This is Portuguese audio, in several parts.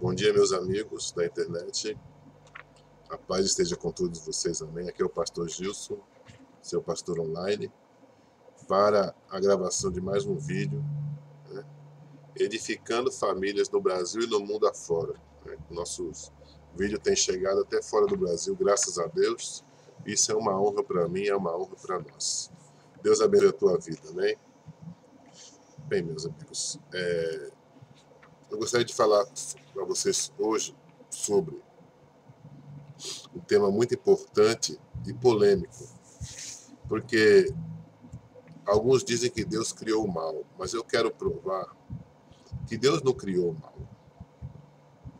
Bom dia, meus amigos da internet. A paz esteja com todos vocês, amém. Aqui é o pastor Gilson, seu pastor online, para a gravação de mais um vídeo, né, edificando famílias no Brasil e no mundo afora. Né. Nossos vídeos têm chegado até fora do Brasil, graças a Deus. Isso é uma honra para mim, é uma honra para nós. Deus abençoe a tua vida, amém? Bem, meus amigos, eu gostaria de falar para vocês hoje sobre um tema muito importante e polêmico, porque alguns dizem que Deus criou o mal, mas eu quero provar que Deus não criou o mal.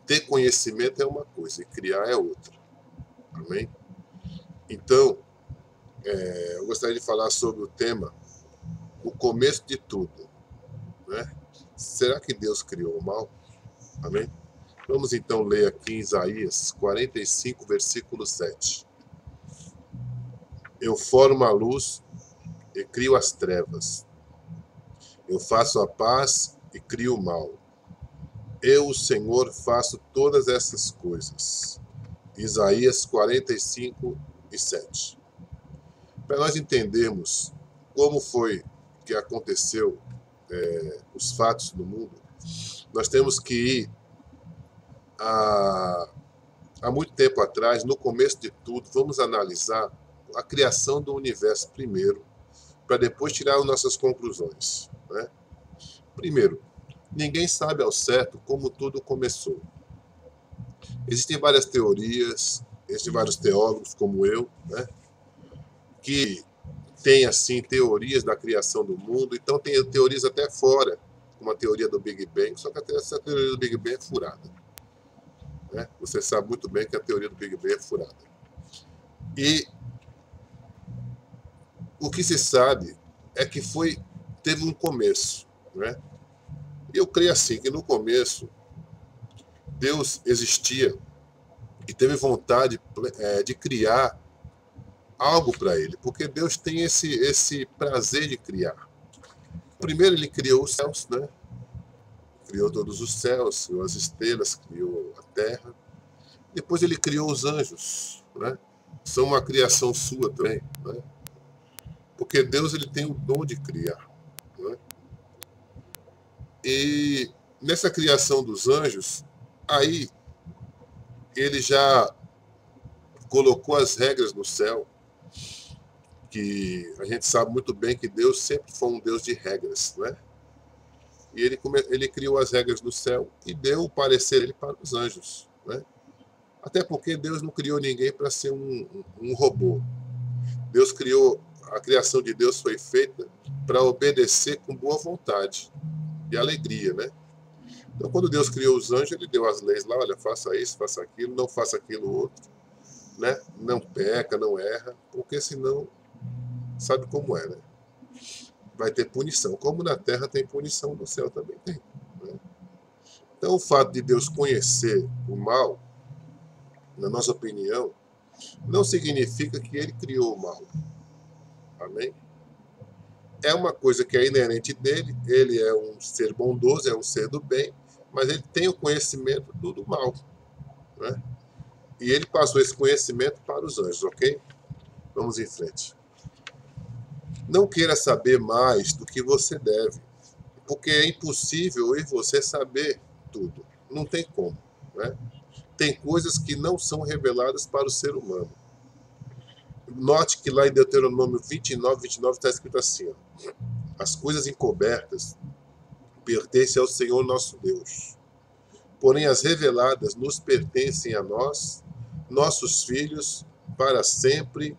Ter conhecimento é uma coisa e criar é outra. Amém? Então, eu gostaria de falar sobre o tema, o começo de tudo. Né? Será que Deus criou o mal? Amém? Vamos então ler aqui em Isaías 45, versículo 7. Eu formo a luz e crio as trevas. Eu faço a paz e crio o mal. Eu, o Senhor, faço todas essas coisas. Isaías 45 e 7. Para nós entendermos como foi que aconteceu os fatos do mundo, nós temos que ir há muito tempo atrás, no começo de tudo. Vamos analisar a criação do universo primeiro, para depois tirar as nossas conclusões. Né? Primeiro, ninguém sabe ao certo como tudo começou. Existem várias teorias, existem vários teólogos como eu, né, que tem assim teorias da criação do mundo. Então tem teorias até fora, como a teoria do Big Bang, só que até essa teoria do Big Bang é furada. Né? Você sabe muito bem que a teoria do Big Bang é furada. E o que se sabe é que teve um começo. Né? Eu creio assim, que no começo Deus existia e teve vontade de criar algo para ele, porque Deus tem esse prazer de criar. Primeiro ele criou os céus, né? Criou todos os céus, criou as estrelas, criou a terra. Depois ele criou os anjos, né? São uma criação sua também, né? Porque Deus ele tem o dom de criar. Né? E nessa criação dos anjos, aí ele já colocou as regras no céu, que a gente sabe muito bem que Deus sempre foi um Deus de regras, né? E ele criou as regras no céu e deu o parecer dele para os anjos, né? Até porque Deus não criou ninguém para ser um robô. A criação de Deus foi feita para obedecer com boa vontade e alegria, né? Então, quando Deus criou os anjos, ele deu as leis lá, olha, faça isso, faça aquilo, não faça aquilo outro, né? Não peca, não erra, porque senão sabe como é, né? Vai ter punição. Como na terra tem punição, no céu também tem. Né? Então, o fato de Deus conhecer o mal, na nossa opinião, não significa que ele criou o mal. Amém? É uma coisa que é inerente dele. Ele é um ser bondoso, é um ser do bem, mas ele tem o conhecimento do mal. Né? E ele passou esse conhecimento para os anjos, ok? Vamos em frente. Não queira saber mais do que você deve, porque é impossível eu e você saber tudo. Não tem como. Né? Tem coisas que não são reveladas para o ser humano. Note que lá em Deuteronômio 29 está escrito assim, ó, as coisas encobertas pertencem ao Senhor nosso Deus, porém as reveladas nos pertencem a nós, nossos filhos, para sempre,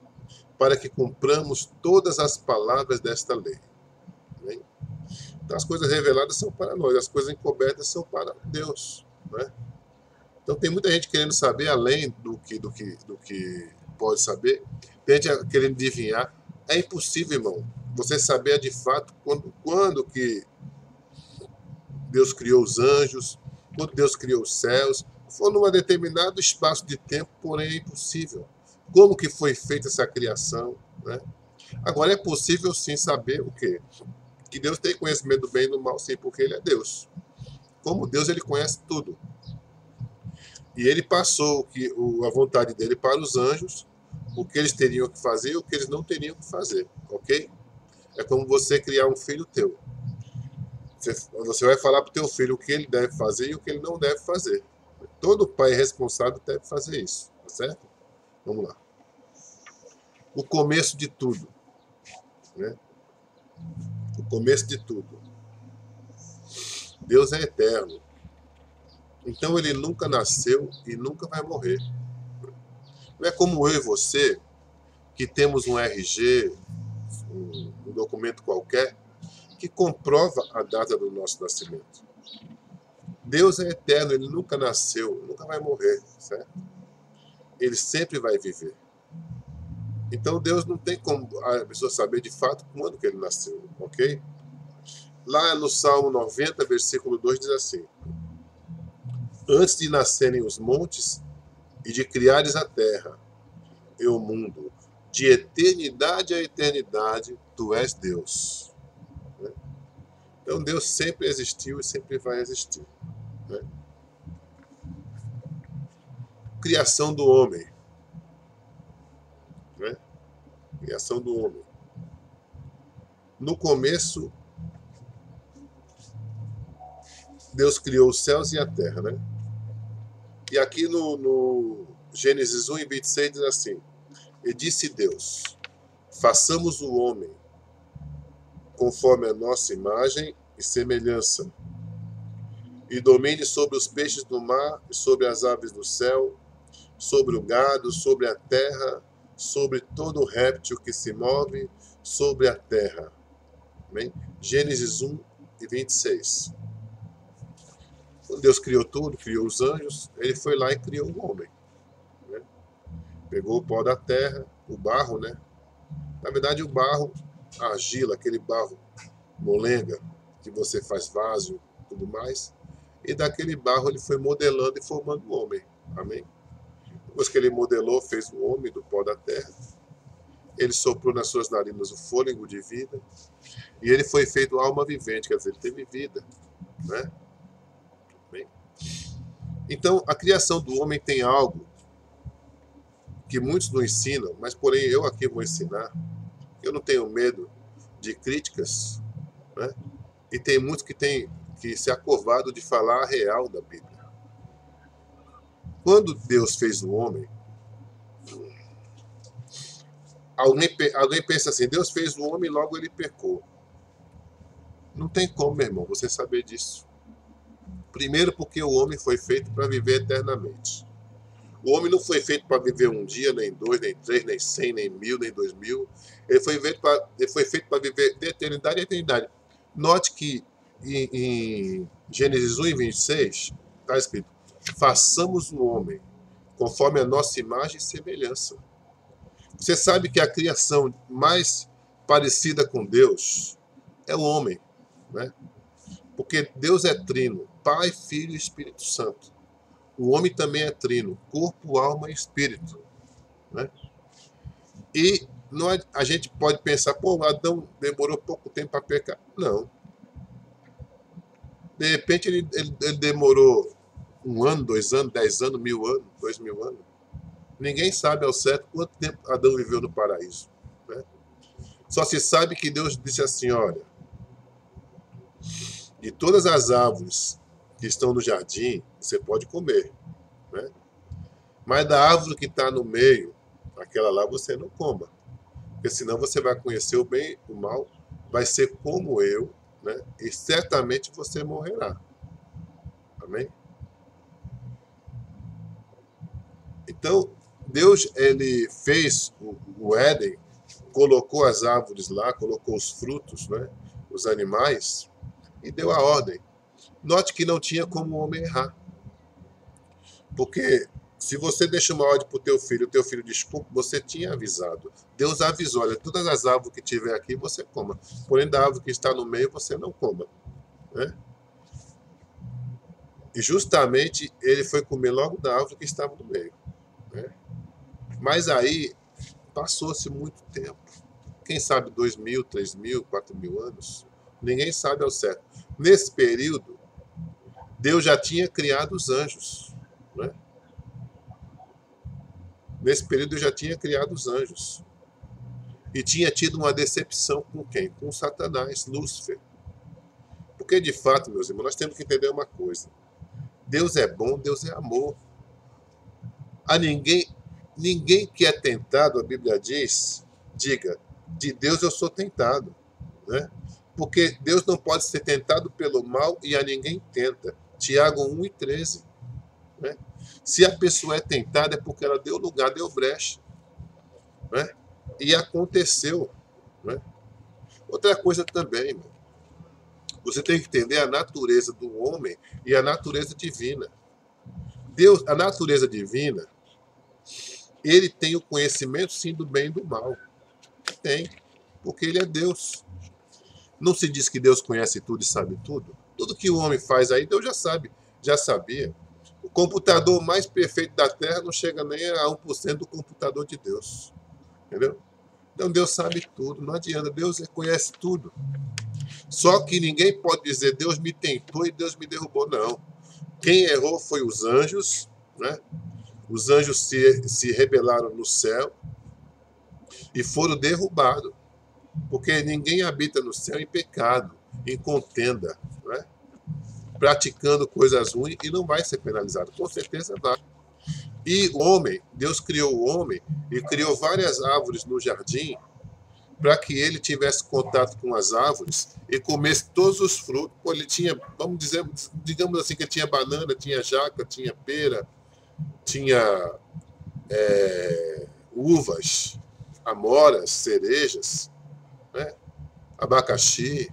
para que cumpramos todas as palavras desta lei. Né? Então, as coisas reveladas são para nós, as coisas encobertas são para Deus. Né? Então tem muita gente querendo saber além do que pode saber, tem gente querendo adivinhar. É impossível, irmão, você saber de fato quando que Deus criou os anjos, quando Deus criou os céus. Foi num determinado espaço de tempo, porém é impossível. Como que foi feita essa criação? Né? Agora é possível sim saber o quê? Que Deus tem conhecimento do bem e do mal, sim, porque ele é Deus. Como Deus, ele conhece tudo. E ele passou a vontade dele para os anjos, o que eles teriam que fazer e o que eles não teriam que fazer, ok? É como você criar um filho teu. Você vai falar para o teu filho o que ele deve fazer e o que ele não deve fazer. Todo pai responsável deve fazer isso, tá certo? Vamos lá. O começo de tudo, né? O começo de tudo. Deus é eterno. Então ele nunca nasceu e nunca vai morrer. Não é como eu e você, que temos um RG, um documento qualquer, que comprova a data do nosso nascimento. Deus é eterno, ele nunca nasceu, nunca vai morrer, certo? Ele sempre vai viver. Então Deus não tem como a pessoa saber de fato quando que ele nasceu, ok? Lá no Salmo 90, versículo 2 diz assim: antes de nascerem os montes e de criares a terra e o mundo, de eternidade a eternidade, tu és Deus. Então Deus sempre existiu e sempre vai existir. Né? Criação do homem. Né? Criação do homem. No começo, Deus criou os céus e a terra. Né? E aqui no Gênesis 1 e 26 diz assim: e disse Deus, façamos o homem conforme a nossa imagem e semelhança, e domine sobre os peixes do mar e sobre as aves do céu, sobre o gado, sobre a terra, sobre todo réptil que se move sobre a terra. Amém? Gênesis 1 e 26. Quando Deus criou tudo, criou os anjos, ele foi lá e criou o homem. Né? Pegou o pó da terra, o barro, né? Na verdade, o barro, a argila, aquele barro molenga, que você faz vaso e tudo mais, e daquele barro ele foi modelando e formando o homem. Amém? Depois que ele modelou, fez o homem do pó da terra, ele soprou nas suas narinas o fôlego de vida, e ele foi feito alma vivente, quer dizer, ele teve vida. Né? Bem, então, a criação do homem tem algo que muitos não ensinam, mas porém eu aqui vou ensinar. Eu não tenho medo de críticas, né? E tem muitos que têm que se acovado de falar a real da Bíblia. Quando Deus fez o homem, alguém pensa assim, Deus fez o homem e logo ele pecou. Não tem como, meu irmão, você saber disso. Primeiro porque o homem foi feito para viver eternamente. O homem não foi feito para viver um dia, nem dois, nem três, nem 100, nem 1000, nem 2000. Ele foi feito para viver de eternidade a eternidade. Note que em Gênesis 1 e 26 está escrito: façamos o homem conforme a nossa imagem e semelhança. Você sabe que a criação mais parecida com Deus é o homem, né? Porque Deus é trino, Pai, Filho e Espírito Santo. O homem também é trino, corpo, alma e espírito. Né? E a gente pode pensar, pô, Adão demorou pouco tempo para pecar. Não. De repente ele demorou 1 ano, 2 anos, 10 anos, 1000 anos, 2000 anos. Ninguém sabe ao certo quanto tempo Adão viveu no paraíso. Né? Só se sabe que Deus disse assim, olha, de todas as árvores que estão no jardim, você pode comer. Né? Mas da árvore que está no meio, aquela lá você não coma. Porque senão você vai conhecer o bem e o mal, vai ser como eu, né? E certamente você morrerá. Amém? Então, Deus, ele fez o Éden, colocou as árvores lá, colocou os frutos, né? Os animais, e deu a ordem. Note que não tinha como o homem errar. Porque se você deixa uma ordem para o teu filho desculpa, você tinha avisado. Deus avisou, olha, todas as árvores que tiver aqui você coma. Porém, da árvore que está no meio, você não coma. Né? E justamente ele foi comer logo da árvore que estava no meio. Né? Mas aí, passou-se muito tempo. Quem sabe 2000, 3000, 4000 anos? Ninguém sabe ao certo. Nesse período, Deus já tinha criado os anjos. Né? Nesse período eu já tinha criado os anjos. E tinha tido uma decepção com quem? Com Satanás, Lúcifer. Porque, de fato, meus irmãos, nós temos que entender uma coisa. Deus é bom, Deus é amor. A ninguém que é tentado, a Bíblia diz, diga, de Deus eu sou tentado. Né? Porque Deus não pode ser tentado pelo mal e a ninguém tenta. Tiago 1:13. Né? Se a pessoa é tentada é porque ela deu lugar, deu brecha. Né? E aconteceu. Né? Outra coisa também, irmão, você tem que entender a natureza do homem e a natureza divina. Deus, a natureza divina, ele tem o conhecimento, sim, do bem e do mal. Tem, porque ele é Deus. Não se diz que Deus conhece tudo e sabe tudo? Tudo que o homem faz aí, Deus já sabe, já sabia. O computador mais perfeito da Terra não chega nem a 1% do computador de Deus. Entendeu? Então Deus sabe tudo, não adianta, Deus conhece tudo. Só que ninguém pode dizer, Deus me tentou e Deus me derrubou, não. Quem errou foi os anjos, né? Os anjos se rebelaram no céu e foram derrubados. Porque ninguém habita no céu em pecado, em contenda, né? Praticando coisas ruins e não vai ser penalizado. Com certeza vai. E o homem, Deus criou o homem e criou várias árvores no jardim para que ele tivesse contato com as árvores e comesse todos os frutos. Pô, ele tinha, vamos dizer, digamos assim, que ele tinha banana, tinha jaca, tinha pera, tinha uvas, amoras, cerejas, né? Abacaxi,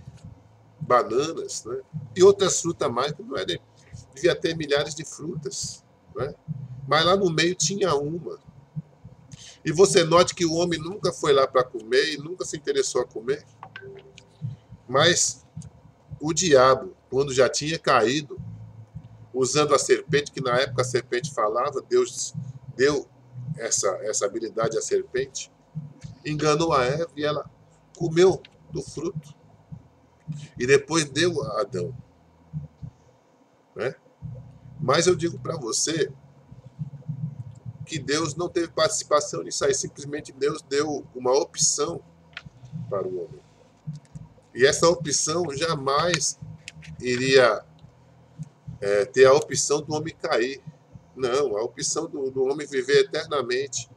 bananas, né? E outras frutas mais, que não era, devia ter milhares de frutas, né? Mas lá no meio tinha uma. E você note que o homem nunca foi lá para comer e nunca se interessou a comer. Mas o diabo, quando já tinha caído, usando a serpente, que na época a serpente falava, Deus deu essa habilidade à serpente, enganou a Eva e ela comeu do fruto. E depois deu a Adão. Né? Mas eu digo para você que Deus não teve participação nisso aí, simplesmente Deus deu uma opção para o homem. E essa opção jamais iria ter a opção do homem cair. Não, a opção do homem viver eternamente,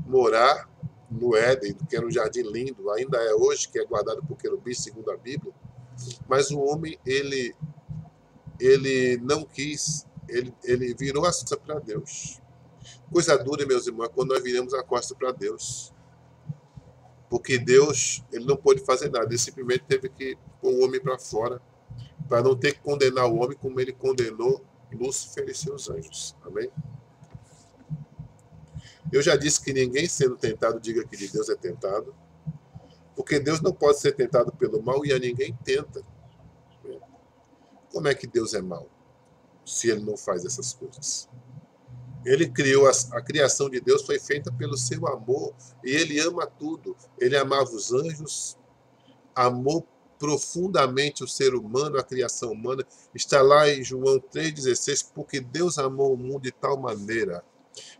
morar no Éden, que era um jardim lindo, ainda é hoje, que é guardado por querubins, segundo a Bíblia. Mas o homem, ele não quis, ele virou as costas para Deus. Coisa dura, meus irmãos, quando nós viramos a costa para Deus. Porque Deus, ele não pôde fazer nada, ele simplesmente teve que pôr o homem para fora, para não ter que condenar o homem como ele condenou Lúcifer e seus anjos. Amém? Eu já disse que ninguém sendo tentado diga que de Deus é tentado, porque Deus não pode ser tentado pelo mal e a ninguém tenta. Como é que Deus é mau, se ele não faz essas coisas? Ele criou, a criação de Deus foi feita pelo seu amor, e ele ama tudo. Ele amava os anjos, amou profundamente o ser humano, a criação humana. Está lá em João 3,16, porque Deus amou o mundo de tal maneira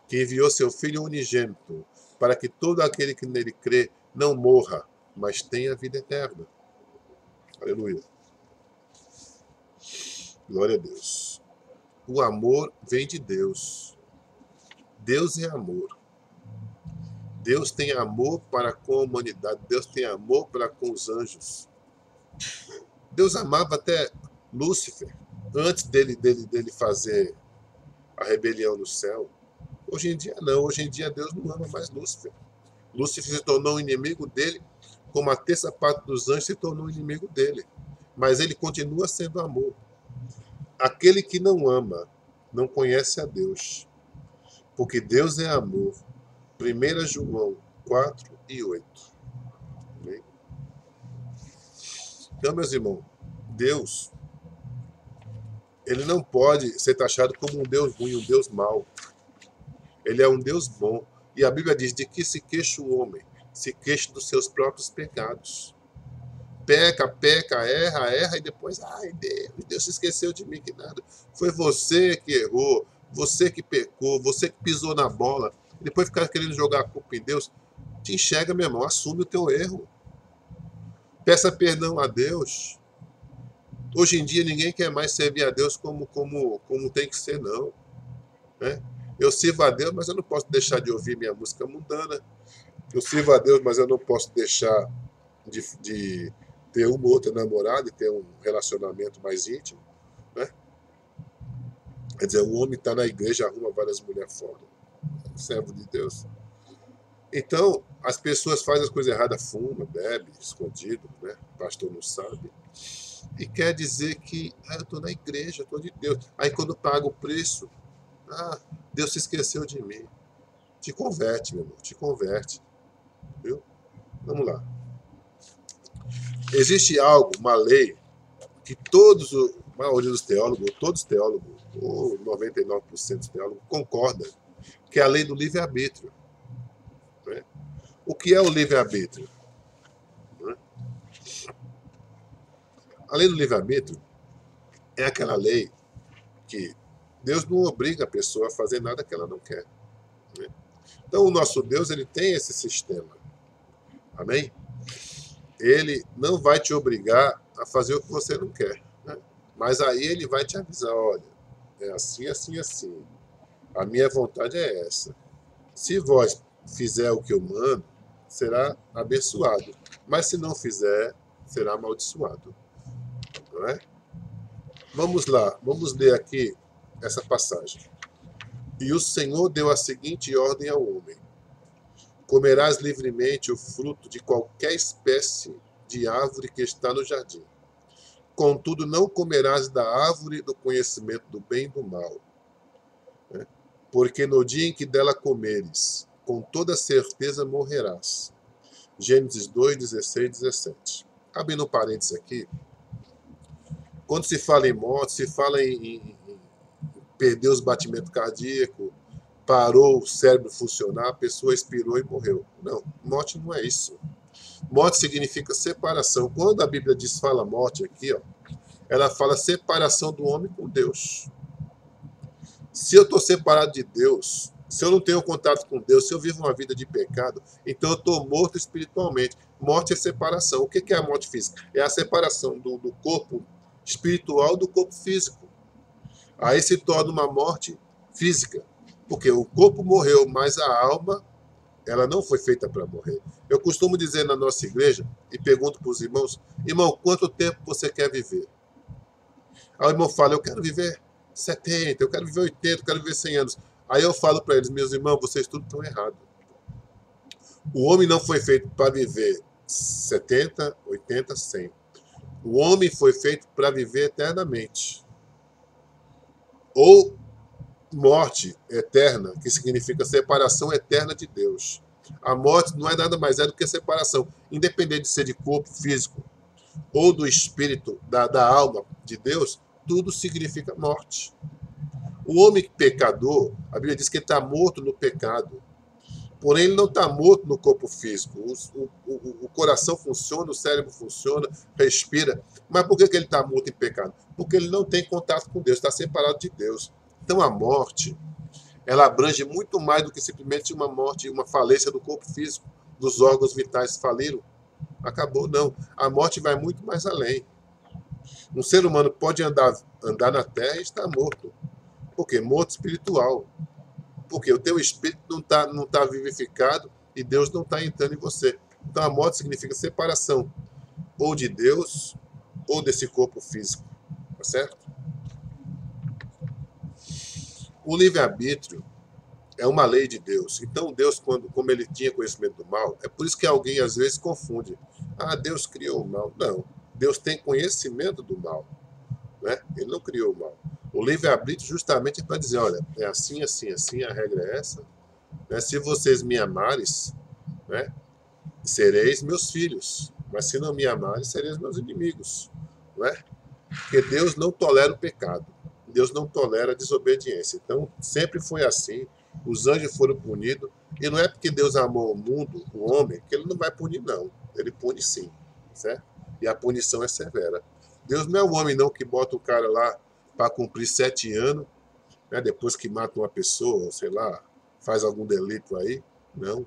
que enviou seu Filho unigênito, para que todo aquele que nele crê não morra, mas tenha vida eterna. Aleluia. Glória a Deus. O amor vem de Deus. Deus é amor. Deus tem amor para com a humanidade. Deus tem amor para com os anjos. Deus amava até Lúcifer, antes dele fazer a rebelião no céu. Hoje em dia não. Hoje em dia Deus não ama mais Lúcifer. Lúcifer se tornou um inimigo dele, como a terça parte dos anjos se tornou um inimigo dele. Mas ele continua sendo amor. Aquele que não ama, não conhece a Deus. Porque Deus é amor. 1 João 4:8. Amém? Então, meus irmãos, Deus, ele não pode ser taxado como um Deus ruim, um Deus mau. Ele é um Deus bom. E a Bíblia diz, de que se queixa o homem? Se queixa dos seus próprios pecados. Peca, erra, e depois, ai, Deus se esqueceu de mim, que nada. Foi você que errou, você que pecou, você que pisou na bola. e depois ficar querendo jogar a culpa em Deus. Te enxerga, meu irmão, assume o teu erro. Peça perdão a Deus. Hoje em dia ninguém quer mais servir a Deus como tem que ser, não. Né? Eu sirvo a Deus, mas eu não posso deixar de ouvir minha música mundana. Eu sirvo a Deus, mas eu não posso deixar de ter uma ou outra namorada e ter um relacionamento mais íntimo. Né? Quer dizer, um homem está na igreja, arruma várias mulheres fora. Servo de Deus. Então, as pessoas fazem as coisas erradas, fumam, bebem, escondido, né? O pastor não sabe. E quer dizer que eu estou na igreja, estou de Deus. Aí quando paga o preço, Deus se esqueceu de mim. Te converte, meu irmão, te converte. Viu? Vamos lá. Existe algo, uma lei, que a maioria dos teólogos, todos os teólogos, ou 99% dos teólogos, concordam, que é a lei do livre-arbítrio. Né? O que é o livre-arbítrio? Né? A lei do livre-arbítrio é aquela lei que Deus não obriga a pessoa a fazer nada que ela não quer. Né? Então, o nosso Deus, ele tem esse sistema. Amém? Ele não vai te obrigar a fazer o que você não quer. Né? Mas aí ele vai te avisar, olha, é assim, assim, assim. A minha vontade é essa. Se vós fizer o que eu mando, será abençoado. Mas se não fizer, será amaldiçoado. Não é? Vamos lá, vamos ler aqui essa passagem. E o Senhor deu a seguinte ordem ao homem: comerás livremente o fruto de qualquer espécie de árvore que está no jardim. Contudo, não comerás da árvore do conhecimento do bem e do mal. Né? Porque no dia em que dela comeres, com toda certeza morrerás. Gênesis 2, 16 e 17. Abrindo um parênteses aqui. Quando se fala em morte, se fala em perder os batimentos cardíacos, parou o cérebro funcionar, a pessoa expirou e morreu. Não, morte não é isso. Morte significa separação. Quando a Bíblia diz fala morte aqui, ó, ela fala separação do homem com Deus. Se eu estou separado de Deus, se eu não tenho contato com Deus, se eu vivo uma vida de pecado, então eu estou morto espiritualmente. Morte é separação. O que é a morte física? É a separação do corpo espiritual do corpo físico. Aí se torna uma morte física. Porque o corpo morreu, mas a alma, ela não foi feita para morrer. Eu costumo dizer na nossa igreja, e pergunto para os irmãos: irmão, quanto tempo você quer viver? Aí o irmão fala: eu quero viver 70, eu quero viver 80, eu quero viver 100 anos. Aí eu falo para eles: meus irmãos, vocês tudo estão errado. O homem não foi feito para viver 70, 80, 100. O homem foi feito para viver eternamente. Ou morte eterna, que significa separação eterna de Deus. A morte não é nada mais do que separação, independente de ser de corpo físico ou do espírito, da alma de Deus, tudo significa morte. O homem pecador, a Bíblia diz que ele está morto no pecado, porém ele não está morto no corpo físico. O coração funciona, o cérebro funciona, respira. Mas por que ele está morto em pecado? Porque ele não tem contato com Deus, está separado de Deus. Então a morte, ela abrange muito mais do que simplesmente uma morte, uma falência do corpo físico, dos órgãos vitais faliram. Acabou, não. A morte vai muito mais além. Um ser humano pode andar na terra e estar morto. Por quê? Morto espiritual. Porque o teu espírito não tá vivificado e Deus não está entrando em você. Então a morte significa separação ou de Deus ou desse corpo físico. Tá certo? O livre-arbítrio é uma lei de Deus. Então Deus, como ele tinha conhecimento do mal, é por isso que alguém às vezes confunde. Deus criou o mal. Não. Deus tem conhecimento do mal. Né? Ele não criou o mal. O livre-arbítrio justamente é para dizer, olha, é assim, assim, assim, a regra é essa. Né? Se vocês me amares, né, sereis meus filhos. Mas se não me amares, sereis meus inimigos. Não é? Porque Deus não tolera o pecado. Deus não tolera a desobediência. Então, sempre foi assim. Os anjos foram punidos. E não é porque Deus amou o mundo, o homem, que ele não vai punir, não. Ele pune sim. Certo? E a punição é severa. Deus não é o homem, não, que bota o cara lá para cumprir 7 anos, né, depois que mata uma pessoa, sei lá, faz algum delito aí. Não.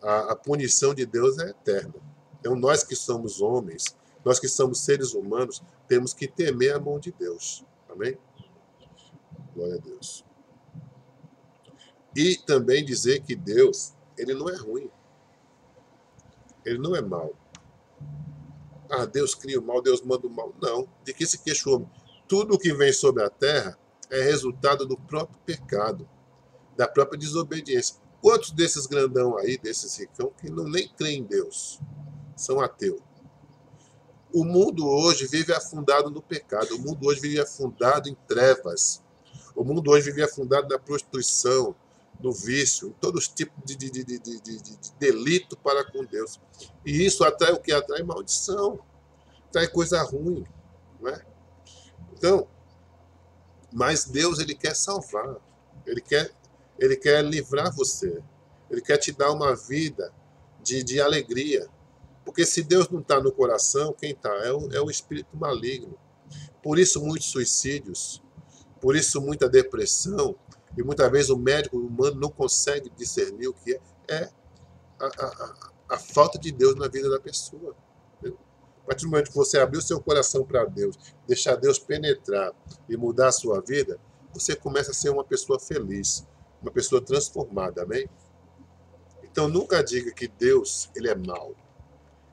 A punição de Deus é eterna. Então, nós que somos homens, nós que somos seres humanos, temos que temer a mão de Deus. Amém? Glória a Deus. E também dizer que Deus, ele não é ruim. Ele não é mau. Ah, Deus cria o mal, Deus manda o mal. Não. De que se queixa o homem? Tudo que vem sobre a terra é resultado do próprio pecado, da própria desobediência. Quantos desses grandão aí, desses ricão, que não nem creem em Deus, são ateus? O mundo hoje vive afundado no pecado. O mundo hoje vive afundado em trevas. O mundo hoje vive afundado na prostituição, no vício, em todos os tipos de delito para com Deus. E isso atrai o que? Atrai maldição. Atrai coisa ruim. Não é? Então, mas Deus, ele quer salvar. Ele quer livrar você. Ele quer te dar uma vida de alegria. Porque se Deus não está no coração, quem está? É o espírito maligno. Por isso, muitos suicídios. Por isso, muita depressão. E muitas vezes o médico humano não consegue discernir o que é a falta de Deus na vida da pessoa. Entendeu? A partir do momento que você abrir o seu coração para Deus, deixar Deus penetrar e mudar a sua vida, você começa a ser uma pessoa feliz, uma pessoa transformada, amém? Então nunca diga que Deus, ele é mau.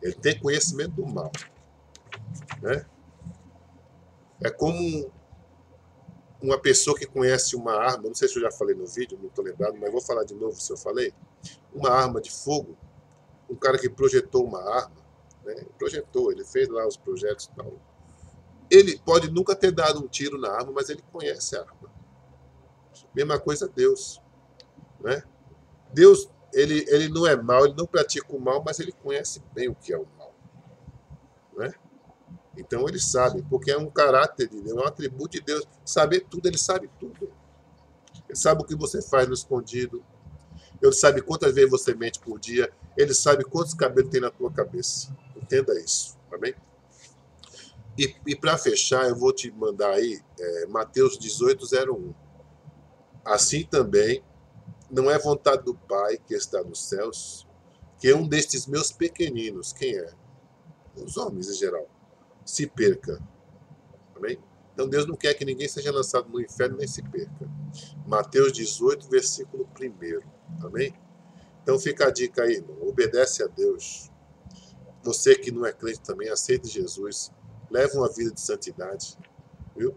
Ele tem conhecimento do mal, né? É como uma pessoa que conhece uma arma, não sei se eu já falei no vídeo, não estou lembrado, mas vou falar de novo se eu falei. Uma arma de fogo, um cara que projetou uma arma, né? Projetou, ele fez lá os projetos e tal. Ele pode nunca ter dado um tiro na arma, mas ele conhece a arma. Mesma coisa Deus, né? Deus, ele não é mau, ele não pratica o mal, mas ele conhece bem o que é o mal, né? Então ele sabe, porque é um caráter de Deus, é um atributo de Deus. Saber tudo, ele sabe tudo. Ele sabe o que você faz no escondido. Ele sabe quantas vezes você mente por dia. Ele sabe quantos cabelos tem na tua cabeça. Entenda isso, amém? E para fechar, eu vou te mandar aí Mateus 18:01. Assim também, não é vontade do Pai que está nos céus, que um destes meus pequeninos, quem é? Os homens em geral, se perca. Amém? Então Deus não quer que ninguém seja lançado no inferno nem se perca. Mateus 18, versículo 1. Amém? Então fica a dica aí, irmão. Obedece a Deus. Você que não é crente também, aceite Jesus. Leve uma vida de santidade. Viu?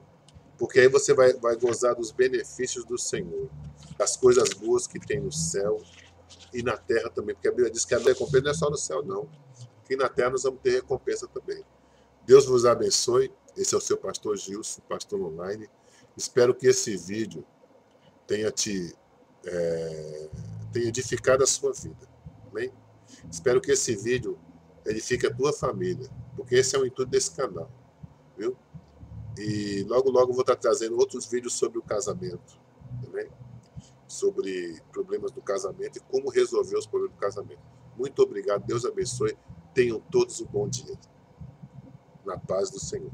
Porque aí você vai gozar dos benefícios do Senhor. Das coisas boas que tem no céu e na terra também. Porque a Bíblia diz que a recompensa não é só no céu, não. Aqui na terra nós vamos ter recompensa também. Deus vos abençoe. Esse é o seu pastor Gilson, pastor online. Espero que esse vídeo tenha edificado a sua vida. Amém? Espero que esse vídeo edifique a tua família, porque esse é o intuito desse canal. Viu? E logo, logo eu vou estar trazendo outros vídeos sobre o casamento. Amém? Sobre problemas do casamento e como resolver os problemas do casamento. Muito obrigado. Deus abençoe. Tenham todos um bom dia. Na paz do Senhor.